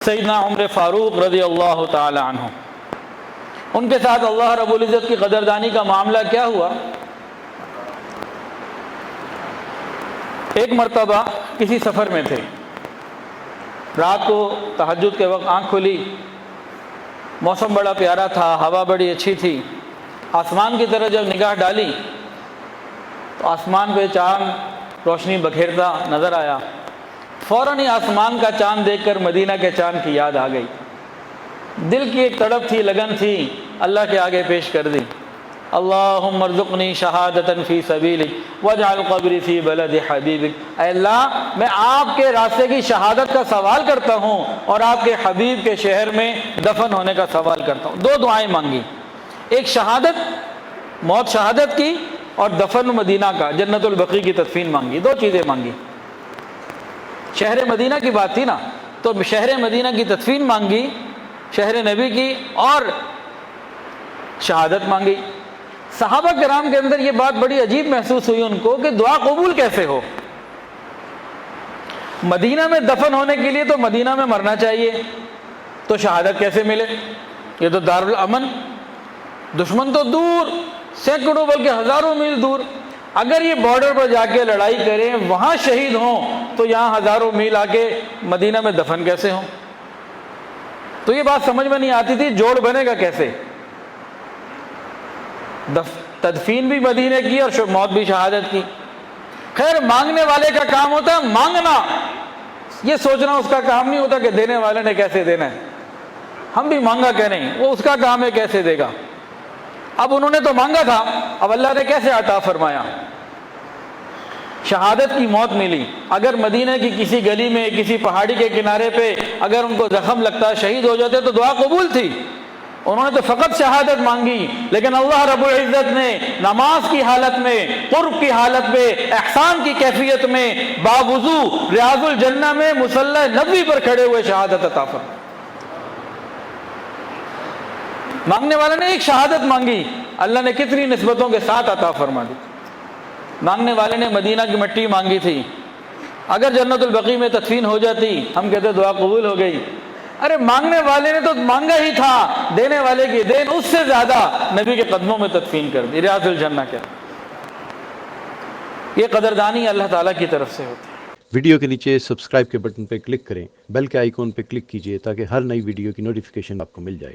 سیدنا عمر فاروق رضی اللہ تعالی عنہ، ان کے ساتھ اللہ رب العزت کی قدردانی کا معاملہ کیا ہوا؟ ایک مرتبہ کسی سفر میں تھے، رات کو تہجد کے وقت آنکھ کھلی، موسم بڑا پیارا تھا، ہوا بڑی اچھی تھی، آسمان کی طرف جب نگاہ ڈالی تو آسمان پہ چاند روشنی بکھیرتا نظر آیا۔ فوراً ہی آسمان کا چاند دیکھ کر مدینہ کے چاند کی یاد آ گئی، دل کی ایک تڑپ تھی، لگن تھی، اللہ کے آگے پیش کر دی۔ اللہم ارزقنی شہادتا فی سبیلک واجعل قبری فی بلد حبیبک، اے اللہ میں آپ کے راستے کی شہادت کا سوال کرتا ہوں اور آپ کے حبیب کے شہر میں دفن ہونے کا سوال کرتا ہوں۔ دو دعائیں مانگی، ایک شہادت، موت شہادت کی، اور دفن مدینہ کا، جنت البقیع کی تدفین مانگی۔ دو چیزیں مانگی، شہر مدینہ کی بات تھی نا، تو شہر مدینہ کی تدفین مانگی، شہر نبی کی، اور شہادت مانگی۔ صحابہ کرام کے اندر یہ بات بڑی عجیب محسوس ہوئی ان کو کہ دعا قبول کیسے ہو؟ مدینہ میں دفن ہونے کے لیے تو مدینہ میں مرنا چاہیے، تو شہادت کیسے ملے؟ یہ تو دارالامن، دشمن تو دور، سینکڑوں بلکہ ہزاروں میل دور، اگر یہ بارڈر پر جا کے لڑائی کریں، وہاں شہید ہوں، تو یہاں ہزاروں میل آ کے مدینہ میں دفن کیسے ہوں؟ تو یہ بات سمجھ میں نہیں آتی تھی، جوڑ بنے گا کیسے؟ تدفین بھی مدینہ کی اور موت بھی شہادت کی۔ خیر، مانگنے والے کا کام ہوتا ہے مانگنا، یہ سوچنا اس کا کام نہیں ہوتا کہ دینے والے نے کیسے دینا ہے، ہم بھی مانگا کہ نہیں، وہ اس کا کام ہے کیسے دے گا۔ اب انہوں نے تو مانگا تھا، اب اللہ نے کیسے عطا فرمایا؟ شہادت کی موت ملی۔ اگر مدینہ کی کسی گلی میں، کسی پہاڑی کے کنارے پہ اگر ان کو زخم لگتا، شہید ہو جاتے تو دعا قبول تھی، انہوں نے تو فقط شہادت مانگی، لیکن اللہ رب العزت نے نماز کی حالت میں، قرب کی حالت میں، احسان کی کیفیت میں، باوضو ریاض الجنہ میں مصلی نبوی پر کھڑے ہوئے شہادت عطا فرمائی۔ مانگنے والے نے ایک شہادت مانگی، اللہ نے کتنی نسبتوں کے ساتھ عطا فرما دی۔ مانگنے والے نے مدینہ کی مٹی مانگی تھی، اگر جنت البقیع میں تدفین ہو جاتی ہم کہتے دعا قبول ہو گئی۔ ارے مانگنے والے نے تو مانگا ہی تھا، دینے والے کی دین اس سے زیادہ نبی کے قدموں میں تدفین کر دی، ریاض الجنہ کے۔ یہ قدردانی اللہ تعالیٰ کی طرف سے ہوتی ہے۔ ویڈیو کے نیچے سبسکرائب کے بٹن پہ کلک کریں، بیل کے آئیکن پہ کلک کیجئے تاکہ ہر نئی ویڈیو کی نوٹیفیکیشن آپ کو مل جائے۔